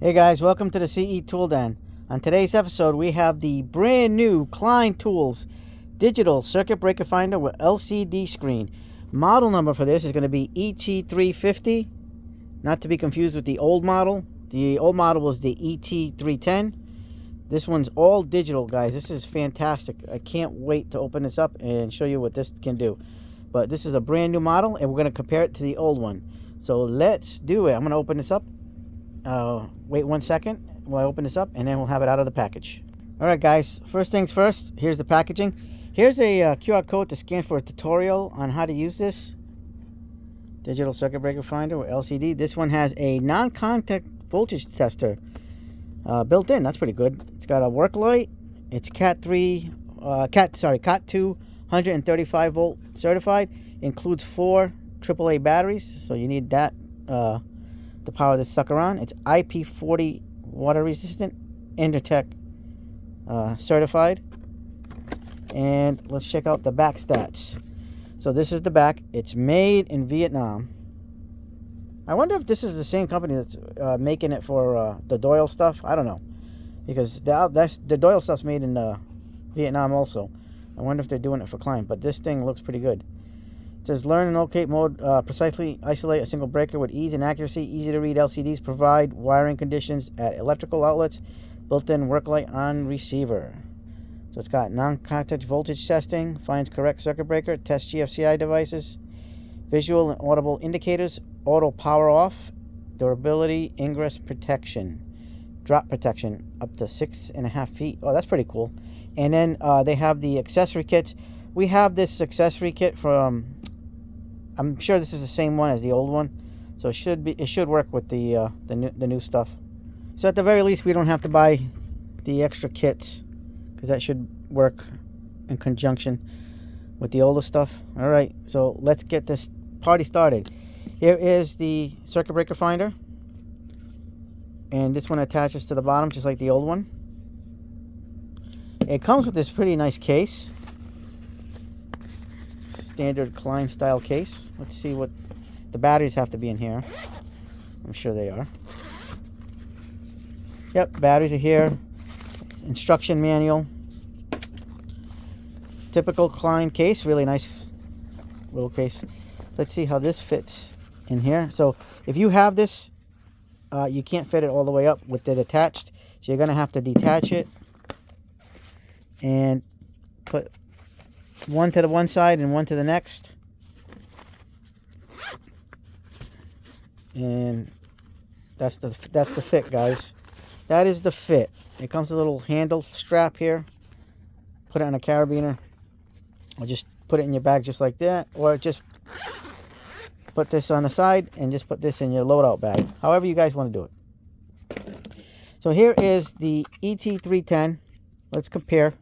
Hey guys, welcome to the CE Tool Den. On today's episode, we have the brand new Klein Tools digital circuit breaker finder with LCD screen. Model number for this is going to be ET350, not to be confused with the old model. The old model was the ET310. This one's all digital, guys. This is fantastic. I can't wait to open this up and show you what this can do. But this is a brand new model, and we're going to compare it to the old one. So let's do it. I'm going to open this up. Wait 1 second while I open this up, and then we'll have it out of the package. Alright guys, first things first, here's the packaging. Here's a QR code to scan for a tutorial on how to use this digital circuit breaker finder with LCD. This one has a non-contact voltage tester built in. That's pretty good. It's got a work light. It's Cat 2 135 volt certified. Includes 4 AAA batteries, so you need that to power this sucker on. It's IP40 water resistant, Intertech certified. And let's check out the back stats. So this is the back. It's made in Vietnam. I wonder if this is the same company that's making it for the Doyle stuff. I don't know, because the Doyle stuff's made in Vietnam also. I wonder if they're doing it for Klein, but this thing looks pretty good. It says learn and locate mode, precisely isolate a single breaker with ease and accuracy. Easy to read LCDs provide wiring conditions at electrical outlets. Built-in work light on receiver. So it's got non-contact voltage testing, finds correct circuit breaker, tests GFCI devices, visual and audible indicators, auto power off, durability, ingress protection, drop protection up to 6.5 feet. Oh, that's pretty cool. And then they have the accessory kits. We have this accessory kit from, I'm sure this is the same one as the old one, so it should work with the new stuff. So at the very least, we don't have to buy the extra kits, because that should work in conjunction with the older stuff. All right, so let's get this party started. Here is the circuit breaker finder, and this one attaches to the bottom just like the old one. It comes with this pretty nice case. Standard Klein style case. Let's see what the batteries have to be in here. I'm sure they are. Yep, batteries are here. Instruction manual. Typical Klein case. Really nice little case. Let's see how this fits in here. So if you have this, you can't fit it all the way up with it attached. So you're going to have to detach it and put one to the one side and one to the next. And that's the fit, guys. That is the fit. It comes with a little handle strap here. Put it on a carabiner, or just put it in your bag just like that, or just put this on the side and just put this in your loadout bag. However you guys want to do it. So here is the ET310. Let's compare.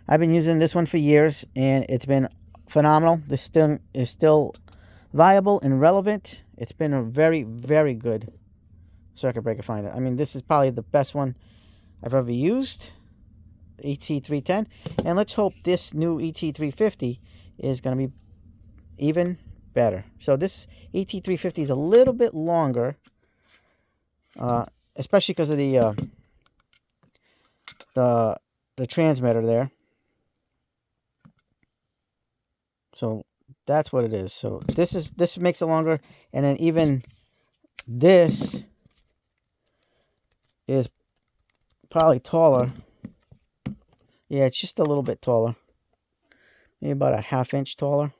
I've been using this one for years, and it's been phenomenal. This thing is still viable and relevant. It's been a very, very good circuit breaker finder. I mean, this is probably the best one I've ever used, the ET310. And let's hope this new ET350 is going to be even better. So this ET350 is a little bit longer, especially because of the transmitter there. So that's what it is. So this makes it longer, and then even this is probably taller. Yeah, it's just a little bit taller. Maybe about a 1/2 inch taller.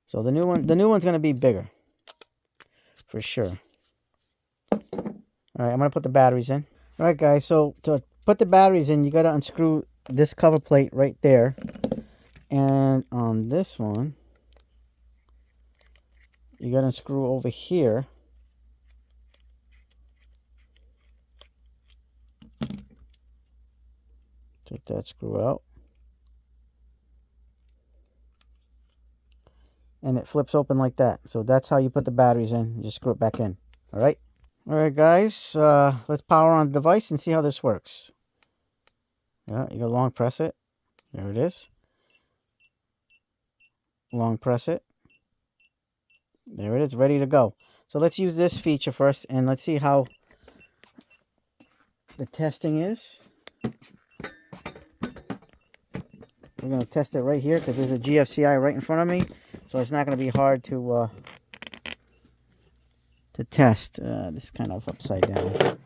So the new one's going to be bigger for sure. All right, I'm going to put the batteries in. All right, guys, so to put the batteries in, you got to unscrew this cover plate right there. And on this one, you got to unscrew over here. Take that screw out. And it flips open like that. So that's how you put the batteries in. You just screw it back in. All right. All right, guys. Let's power on the device and see how this works. Yeah, you go long press it. There it is. Long press it. There it is, ready to go. So let's use this feature first, and let's see how the testing is. We're going to test it right here because there's a GFCI right in front of me. So it's not going to be hard to test. This is kind of upside down.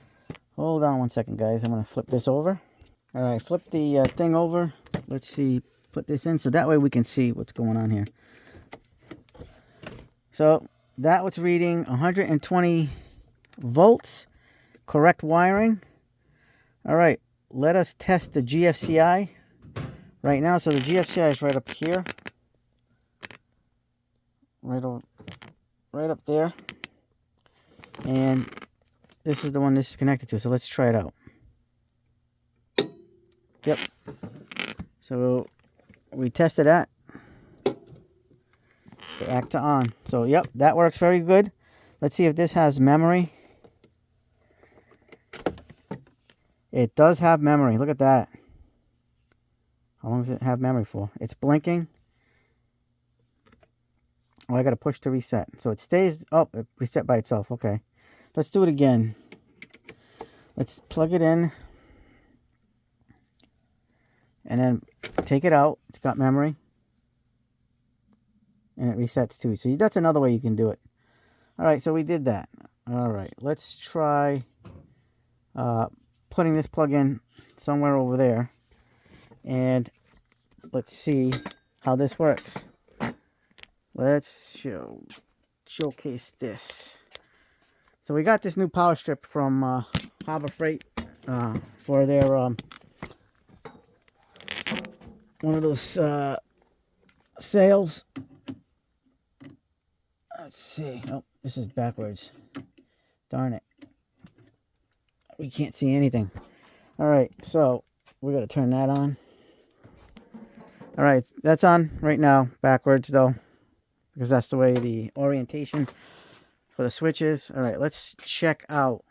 Hold on one second, guys. I'm going to flip this over. All right, flip the thing over. Let's see. Put this in so that way we can see what's going on here. So that was reading 120 volts. Correct wiring. All right, let us test the GFCI right now. So the GFCI is right up here. Right up there. And this is the one this is connected to. So let's try it out. Yep. So we tested that. The actor on. So yep, that works very good. Let's see if this has memory. It does have memory. Look at that. How long does it have memory for? It's blinking. Oh, I got to push to reset. So it stays. Oh, it reset by itself. Okay. Let's do it again. Let's plug it in. And then take it out. It's got memory. And it resets too. So that's another way you can do it. All right, so we did that. All right, let's try putting this plug in somewhere over there. And let's see how this works. Let's showcase this. So we got this new power strip from Harbor Freight for their one of those sales. Let's see. Oh, this is backwards. Darn it. We can't see anything. All right, so we're going to turn that on. All right, that's on right now, backwards though, because that's the way the orientation for the switch is. All right, let's check out.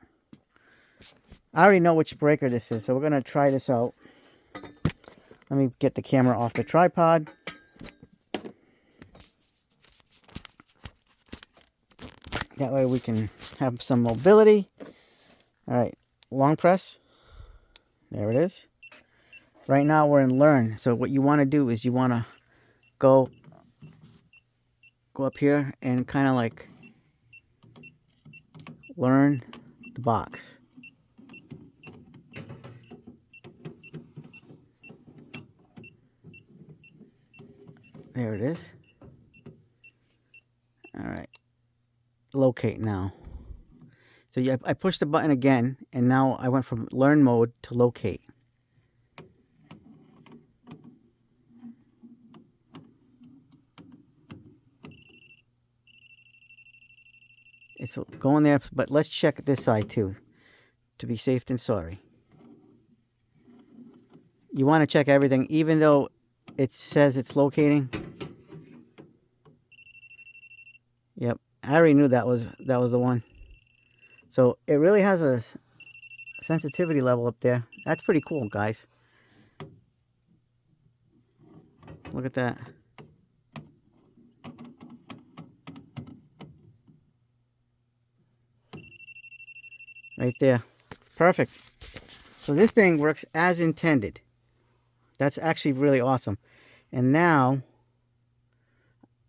I already know which breaker this is, so we're going to try this out. Let me get the camera off the tripod. That way we can have some mobility. All right, long press. There it is. Right now we're in learn. So what you want to do is you want to go up here and kind of like learn the box. There it is. All right. Locate now. So yeah, I pushed the button again, and now I went from learn mode to locate. It's going there, but let's check this side too, to be safe than sorry. You want to check everything, even though it says it's locating. Yep, I already knew that was the one. So it really has a sensitivity level up there. That's pretty cool, guys. Look at that. Right there. Perfect. So this thing works as intended. That's actually really awesome. And now,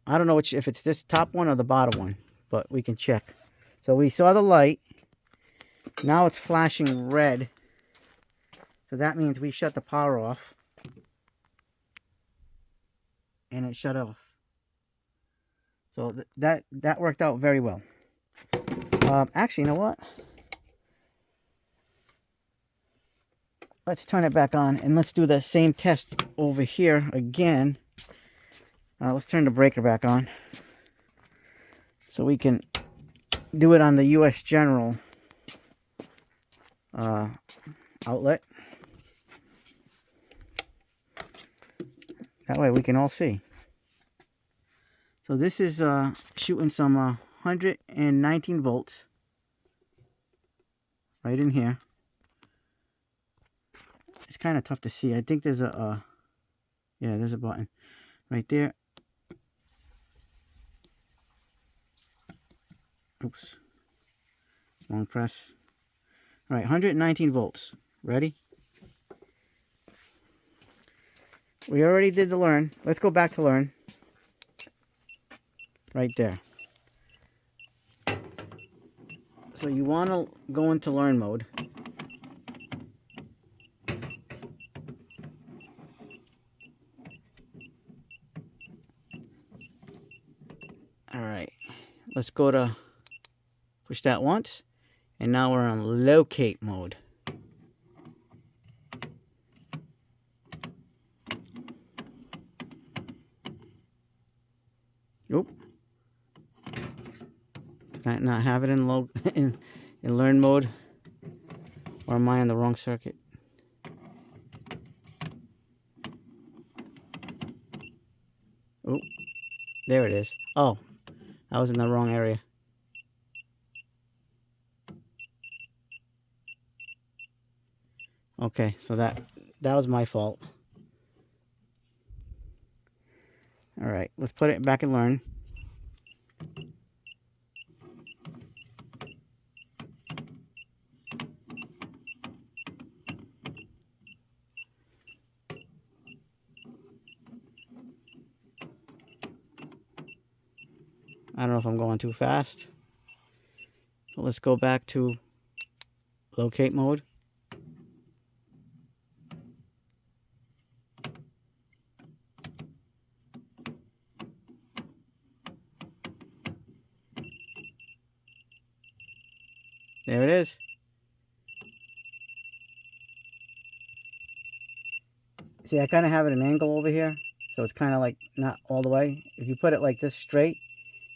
I don't know if it's this top one or the bottom one, but we can check. So we saw the light. Now it's flashing red. So that means we shut the power off. And it shut off. So that worked out very well. Actually, you know what? Let's turn it back on and let's do the same test over here again. Let's turn the breaker back on so we can do it on the US General outlet. That way we can all see. So this is shooting some 119 volts right in here. It's kind of tough to see. I think there's a yeah, there's a button right there. Oops. Long press. All right, 119 volts. Ready? We already did the learn. Let's go back to learn. Right there. So you want to go into learn mode. All right. Let's go to push that once. And now we're on locate mode. Oop. Did I not have it in in learn mode? Or am I on the wrong circuit? Oh, there it is. Oh, I was in the wrong area. Okay, so that was my fault. All right, let's put it back in learn. I don't know if I'm going too fast. So let's go back to locate mode. There it is. See, I kind of have it at an angle over here, so it's kind of like not all the way. If you put it like this straight,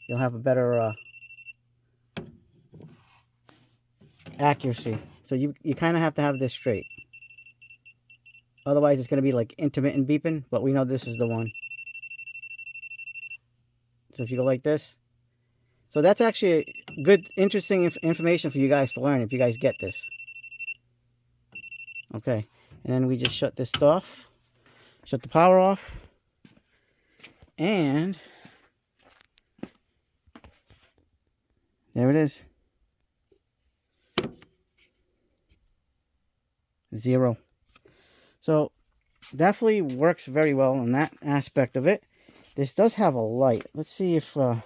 you'll have a better accuracy. So you kind of have to have this straight. Otherwise, it's going to be like intermittent beeping, but we know this is the one. So if you go like this. So that's actually good, interesting information for you guys to learn if you guys get this. Okay, and then we just shut this off. Shut the power off. And there it is. 0. So definitely works very well in that aspect of it. This does have a light. Let's see if let's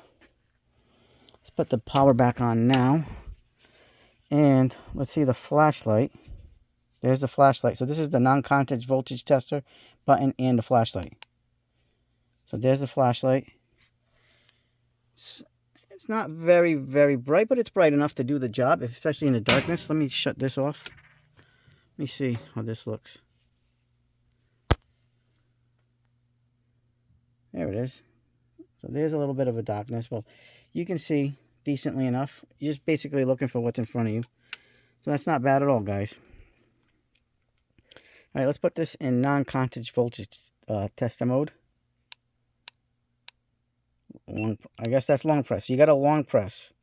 put the power back on now. And let's see the flashlight. There's the flashlight. So this is the non-contact voltage tester button and the flashlight. So there's the flashlight. It's not very, very bright, but it's bright enough to do the job, especially in the darkness. Let me shut this off. Let me see how this looks. There it is. So there's a little bit of a darkness. Well, you can see decently enough. You're just basically looking for what's in front of you. So that's not bad at all, guys. All right, let's put this in non-contact voltage tester mode. I guess that's long press. You got a long press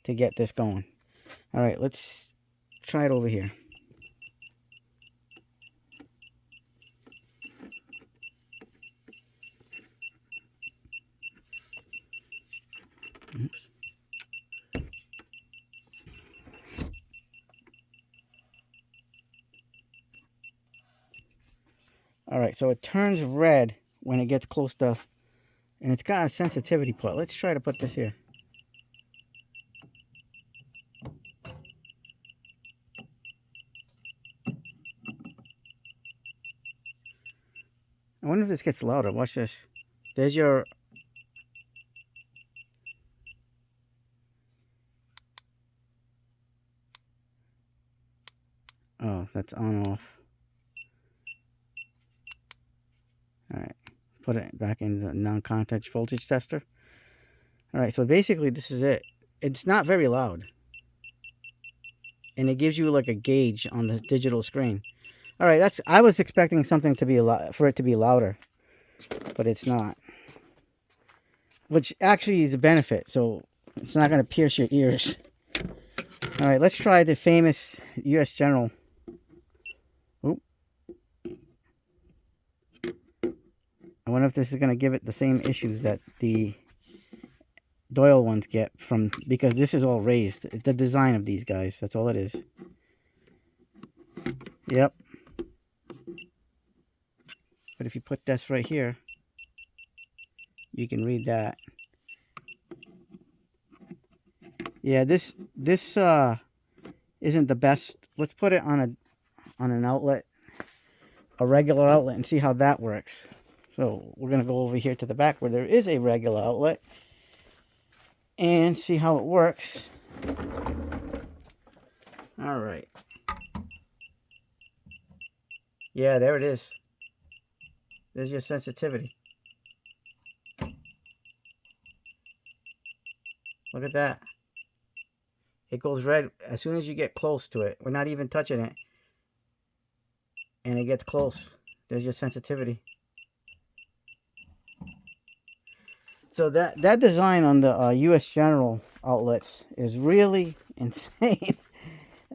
to get this going. All right, let's try it over here. Oops. All right, so it turns red when it gets close to, and it's got a sensitivity put. Let's try to put this here. I wonder if this gets louder. Watch this. There's your... Oh, that's on off. Alright. Put it back in the non-contact voltage tester. Alright, so basically this is it. It's not very loud. And it gives you like a gauge on the digital screen. Alright, I was expecting something to be for it to be louder. But it's not. Which actually is a benefit, so it's not going to pierce your ears. Alright, let's try the famous US General. Oop. I wonder if this is going to give it the same issues that the Doyle ones get from, because this is all raised. The design of these guys, that's all it is. Yep. But if you put this right here, you can read that. Yeah, this isn't the best. Let's put it on an outlet, a regular outlet, and see how that works. So we're gonna go over here to the back where there is a regular outlet and see how it works. All right. Yeah, there it is. There's your sensitivity. Look at that. It goes red as soon as you get close to it. We're not even touching it. And it gets close. There's your sensitivity. So that design on the US General outlets is really insane.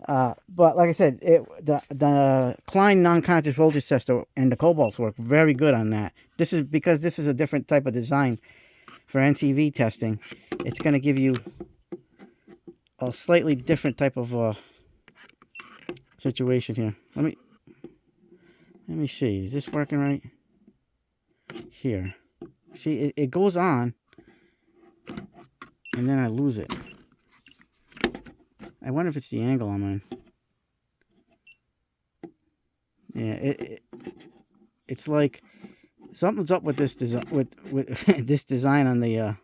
But like I said, the Klein non-conscious voltage tester and the cobalts work very good on that. This is because this is a different type of design for NCV testing. It's going to give you a slightly different type of situation here. Let me see. Is this working right? Here. See, it goes on, and then I lose it. I wonder if it's the angle I'm on. Yeah, it's like something's up with this design with this design on the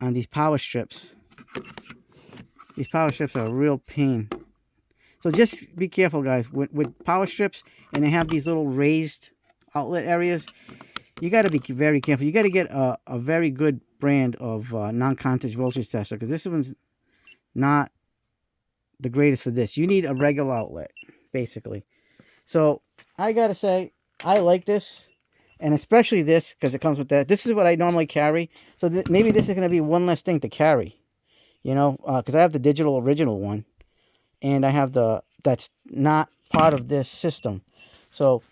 on these power strips. These power strips are a real pain. So just be careful, guys, with power strips, and they have these little raised outlet areas. You got to be very careful. You got to get a very good brand of non-conscious voltage tester, because this one's not the greatest for this. You need a regular outlet, basically. So I got to say, I like this, and especially this, because it comes with that. This is what I normally carry. So maybe this is going to be one less thing to carry, you know, because I have the digital original one, and I have that's not part of this system. So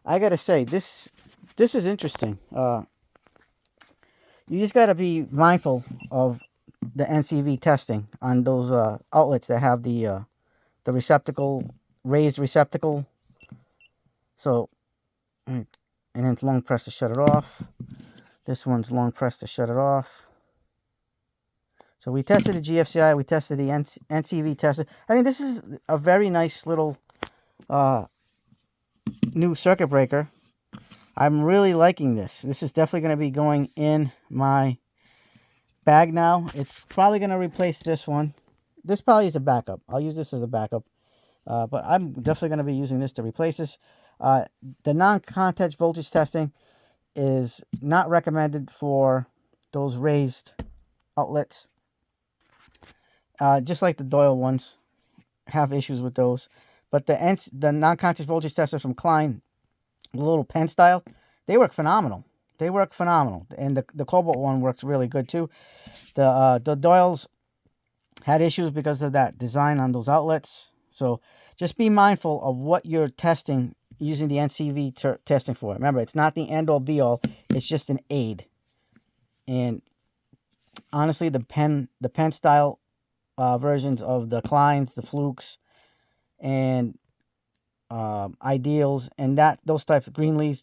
I got to say, this is interesting. You just got to be mindful of the NCV testing on those outlets that have the receptacle, raised receptacle. So, and then it's long press to shut it off. This one's long press to shut it off. So we tested the GFCI, we tested the NCV tester. I mean, this is a very nice little new circuit breaker. I'm really liking this. This is definitely going to be going in my bag now. It's probably going to replace this one. This probably is a backup. I'll use this as a backup. But I'm definitely going to be using this to replace this. The non-contact voltage testing is not recommended for those raised outlets. Just like the Doyle ones, have issues with those. But the non-conscious voltage testers from Klein, the little pen style, they work phenomenal. They work phenomenal. And the Cobalt one works really good too. The Doyles had issues because of that design on those outlets. So just be mindful of what you're testing using the NCV testing for. Remember, it's not the end-all be-all. It's just an aid. And honestly, the pen style versions of the Kleins, the Flukes, and Ideals, and those types of Greenlees,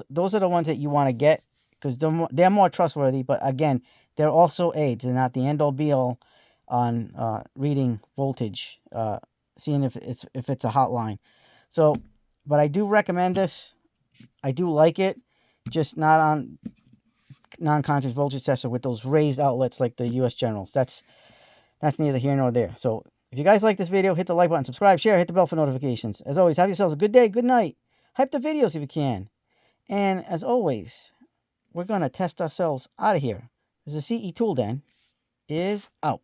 those are the ones that you want to get, because they're more trustworthy. But again, they're also aids. They're not the end-all be-all on reading voltage, seeing if it's a hotline. So, but I do recommend this. I do like it, just not on non-conscious voltage tester with those raised outlets like the US Generals. That's neither here nor there. So if you guys like this video, hit the like button, subscribe, share, hit the bell for notifications. As always, have yourselves a good day, good night. Hype the videos if you can. And as always, we're going to test ourselves out of here. This is the CE Tool Den is out.